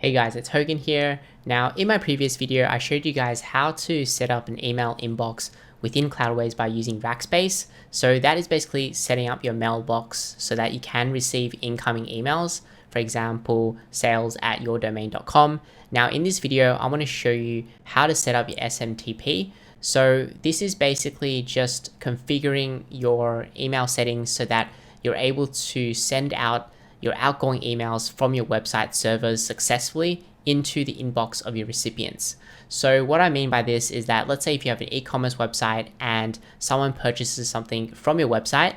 Hey guys, it's Hogan here. Now, in my previous video, I showed you guys how to set up an email inbox within Cloudways by using Rackspace. So that is basically setting up your mailbox so that you can receive incoming emails, for example, sales@yourdomain.com. Now, in this video, I want to show you how to set up your SMTP. So this is basically just configuring your email settings so that you're able to send out your outgoing emails from your website servers successfully into the inbox of your recipients. So what I mean by this is that, let's say if you have an e-commerce website and someone purchases something from your website,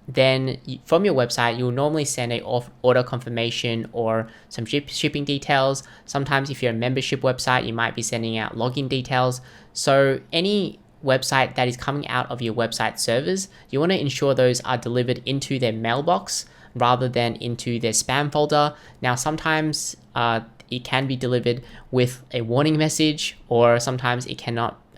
then from your website, you'll normally send a order confirmation or some shipping details. Sometimes if you're a membership website, you might be sending out login details. So any website that is coming out of your website servers, you want to ensure those are delivered into their mailbox rather than into their spam folder. Now, sometimes it can be delivered with a warning message, or sometimes it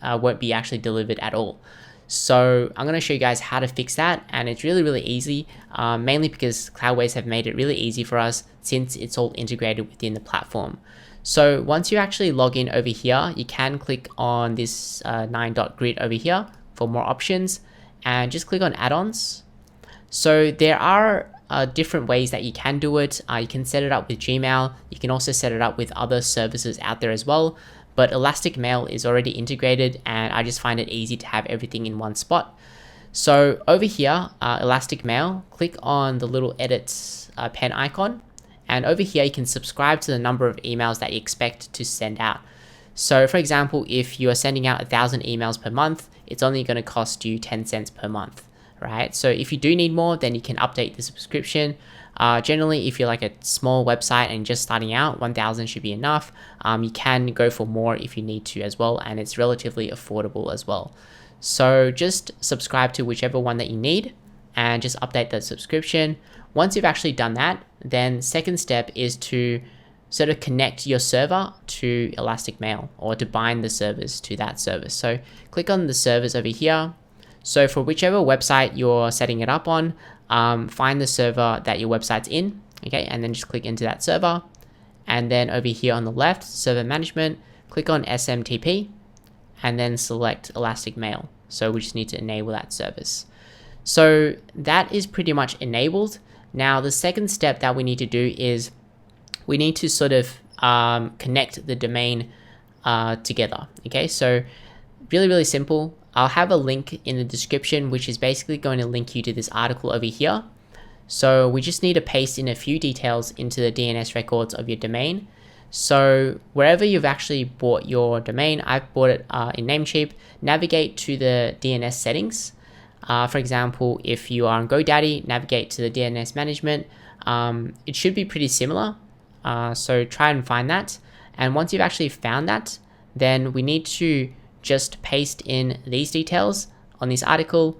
won't be actually delivered at all. So I'm going to show you guys how to fix that, and it's really easy, mainly because Cloudways have made it really easy for us since it's all integrated within the platform. So once you actually log in over here, you can click on this 9-dot grid over here for more options and just click on add-ons. So there are different ways that you can do it. You can set it up with Gmail. You can also set it up with other services out there as well. But Elastic Mail is already integrated, and I just find it easy to have everything in one spot. So over here, Elastic Mail, click on the little edit pen icon. And over here, you can subscribe to the number of emails that you expect to send out. So for example, if you are sending out 1,000 emails per month, it's only going to cost you 10 cents per month. Right? So if you do need more, then you can update the subscription. Generally, if you're like a small website and just starting out, 1,000 should be enough. You can go for more if you need to as well, and it's relatively affordable as well. So just subscribe to whichever one that you need and just update the subscription. Once you've actually done that, then second step is to sort of connect your server to Elastic Mail, or to bind the servers to that service. So click on the servers over here. So for whichever website you're setting it up on, find the server that your website's in, okay, and then just click into that server. And then over here on the left, server management, click on SMTP, and then select Elastic Mail. So we just need to enable that service. So that is pretty much enabled. Now the second step that we need to do is we need to sort of connect the domain together, okay? So really simple. I'll have a link in the description, which is basically going to link you to this article over here. So we just need to paste in a few details into the DNS records of your domain. So wherever you've actually bought your domain, I've bought it in Namecheap, navigate to the DNS settings. For example, if you are on GoDaddy, navigate to the DNS management. It should be pretty similar. So try and find that. And once you've actually found that, then we need to just paste in these details on this article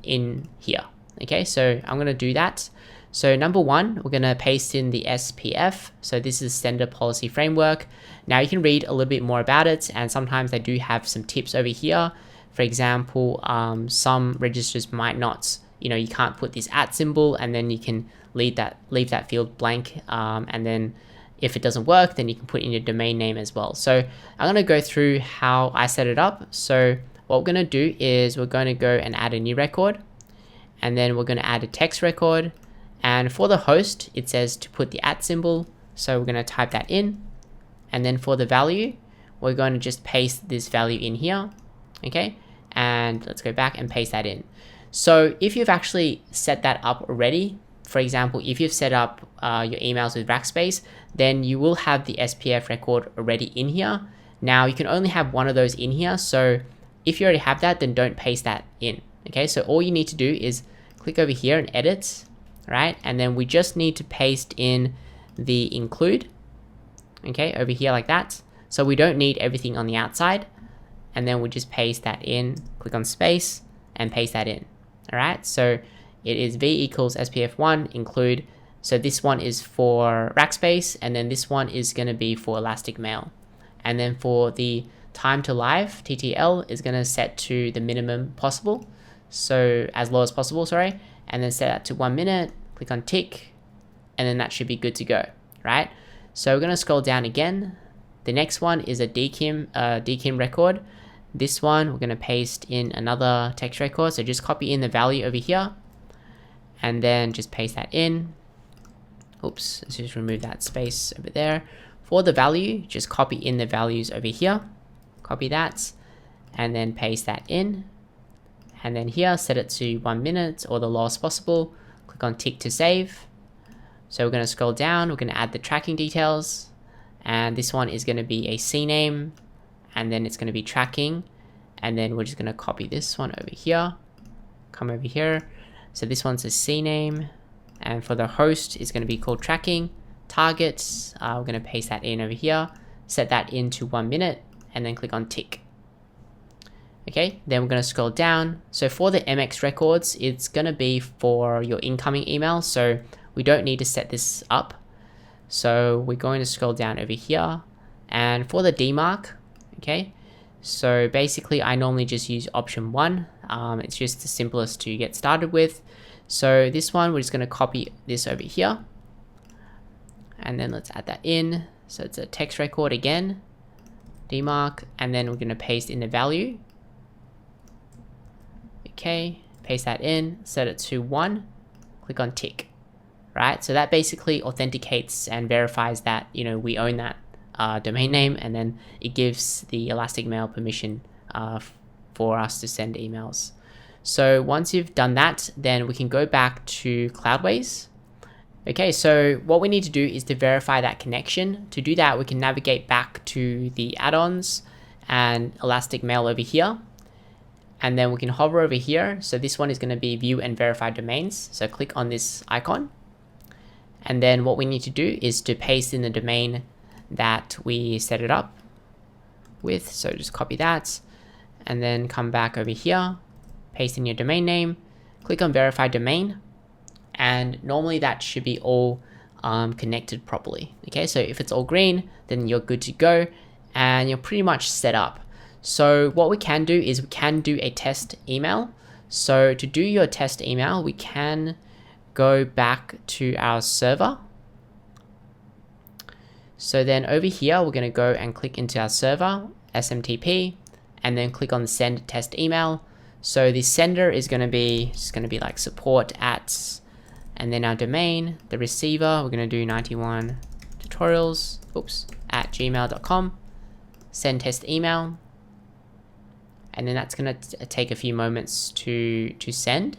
in here. Okay, so I'm going to do that. So number one, we're going to paste in the SPF. So this is Standard Policy Framework. Now you can read a little bit more about it, and sometimes they do have some tips over here. For example, some registrars might not, you can't put this @ symbol, and then you can leave that field blank, and then if it doesn't work, then you can put in your domain name as well. So I'm going to go through how I set it up. So what we're going to do is we're going to go and add a new record, and then we're going to add a text record. And for the host, it says to put the @ symbol. So we're going to type that in. And then for the value, we're going to just paste this value in here. Okay. And let's go back and paste that in. So if you've actually set that up already, for example, if you've set up your emails with Rackspace, then you will have the SPF record already in here. Now you can only have one of those in here. So if you already have that, then don't paste that in. Okay, so all you need to do is click over here and edit, right? And then we just need to paste in the include, okay, over here like that. So we don't need everything on the outside. And then we just paste that in, click on space and paste that in. All right, so it is v equals SPF1 include. So this one is for Rackspace, and then this one is going to be for Elastic Mail. And then for the time to live, TTL is going to set to the minimum possible. So as low as possible, sorry. And then set that to 1 minute, click on tick, and then that should be good to go, right? So we're going to scroll down again. The next one is a DKIM record. This one, we're going to paste in another text record. So just copy in the value over here and then just paste that in. Oops, let's just remove that space over there. For the value, just copy in the values over here. Copy that and then paste that in. And then here, set it to 1 minute or the lowest possible. Click on tick to save. So we're going to scroll down. We're going to add the tracking details. And this one is going to be a CNAME. And then it's going to be tracking. And then we're just going to copy this one over here. Come over here. So this one's a CNAME. And for the host, it's going to be called tracking. Targets, we're going to paste that in over here. Set that into 1 minute. And then click on tick. Okay, then we're going to scroll down. So for the MX records, it's going to be for your incoming email. So we don't need to set this up. So we're going to scroll down over here. And for the DMARC, okay, so basically I normally just use option 1. It's just the simplest to get started with. So this one, we're just going to copy this over here. And then let's add that in. So it's a text record again, DMARC, and then we're going to paste in the value. Okay, paste that in, set it to 1, click on tick. Right, so that basically authenticates and verifies that, you know, we own that domain name, and then it gives the Elastic Mail permission for us to send emails. So once you've done that, then we can go back to Cloudways. Okay, so what we need to do is to verify that connection. To do that, we can navigate back to the add-ons and Elastic Mail over here. And then we can hover over here. So this one is going to be view and verify domains. So click on this icon. And then what we need to do is to paste in the domain that we set it up with. So just copy that and then come back over here, paste in your domain name, click on verify domain. And normally that should be all connected properly. Okay, so if it's all green, then you're good to go and you're pretty much set up. So what we can do is we can do a test email. So to do your test email, we can go back to our server. So then over here, we're going to go and click into our server, SMTP, and then click on send test email. So the sender is going to be like support at, and then our domain, the receiver, we're going to do 91 tutorials, at gmail.com, send test email. And then that's going to take a few moments to send.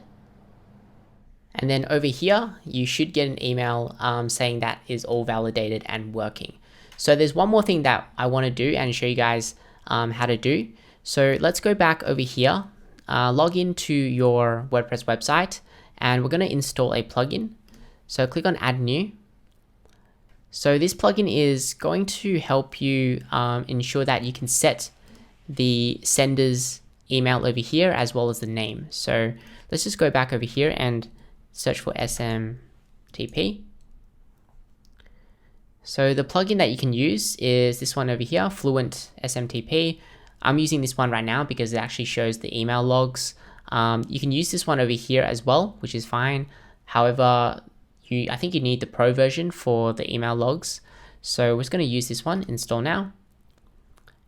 And then over here, you should get an email saying that is all validated and working. So there's one more thing that I want to do and show you guys how to do. So let's go back over here, log into your WordPress website, and we're going to install a plugin. So click on add new. So this plugin is going to help you ensure that you can set the sender's email over here as well as the name. So let's just go back over here and search for SMTP. So the plugin that you can use is this one over here, Fluent SMTP. I'm using this one right now because it actually shows the email logs. You can use this one over here as well, which is fine. However, I think you need the pro version for the email logs. So we're just going to use this one, install now.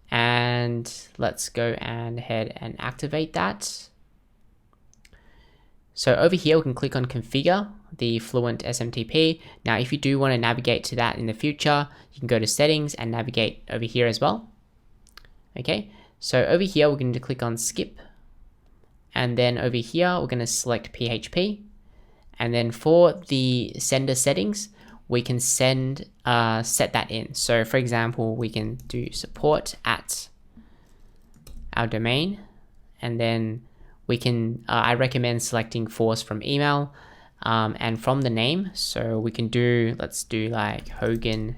And let's go ahead and activate that. So over here, we can click on configure the Fluent SMTP. Now, if you do want to navigate to that in the future, you can go to settings and navigate over here as well. Okay, so over here, we're going to click on skip. And then over here, we're going to select PHP. And then for the sender settings, we can set that in. So for example, we can do support at our domain, and then we can, I recommend selecting force from email and from the name. So we can let's do like Hogan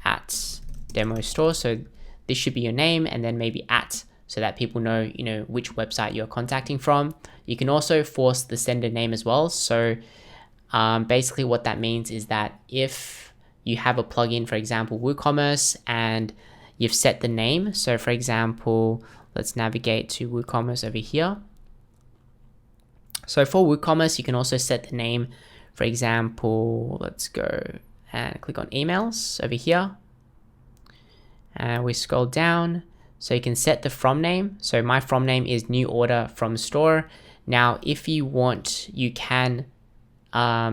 at demo store. So this should be your name, and then maybe at, so that people know, which website you're contacting from. You can also force the sender name as well. So basically what that means is that if you have a plugin, for example, WooCommerce, and you've set the name. So for example, let's navigate to WooCommerce over here. So for WooCommerce, you can also set the name. For example, let's go and click on emails over here. And we scroll down, so you can set the from name. So my from name is new order from store. Now, if you want, you can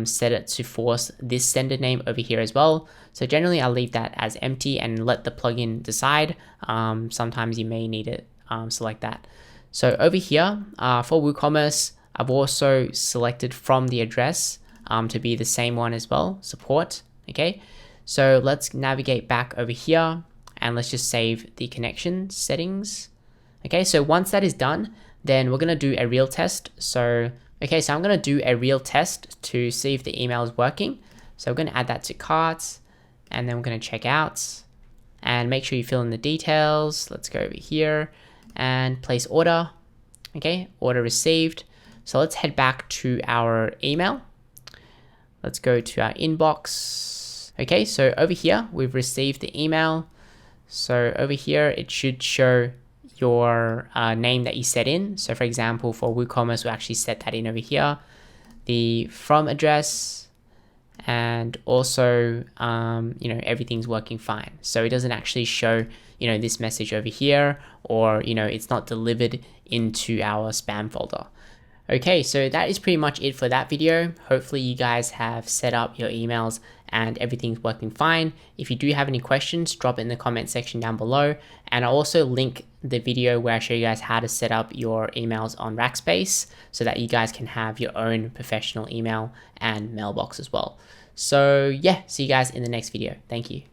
set it to force this sender name over here as well. So generally I'll leave that as empty and let the plugin decide. Sometimes you may need it, select that. So over here for WooCommerce, I've also selected from the address to be the same one as well, support. Okay, so let's navigate back over here and let's just save the connection settings. Okay, so once that is done, then we're gonna do a real test. So I'm gonna do a real test to see if the email is working. So we're gonna add that to cart, and then we're gonna check out and make sure you fill in the details. Let's go over here and place order. Okay, order received. So let's head back to our email. Let's go to our inbox. Okay, so over here, we've received the email. So over here, it should show your name that you set in. So for example, for WooCommerce, we actually set that in over here, the from address, and also, everything's working fine. So it doesn't actually show, this message over here, or, it's not delivered into our spam folder. Okay, so that is pretty much it for that video. Hopefully you guys have set up your emails and everything's working fine. If you do have any questions, drop it in the comment section down below. And I'll also link the video where I show you guys how to set up your emails on Rackspace so that you guys can have your own professional email and mailbox as well. So yeah, see you guys in the next video. Thank you.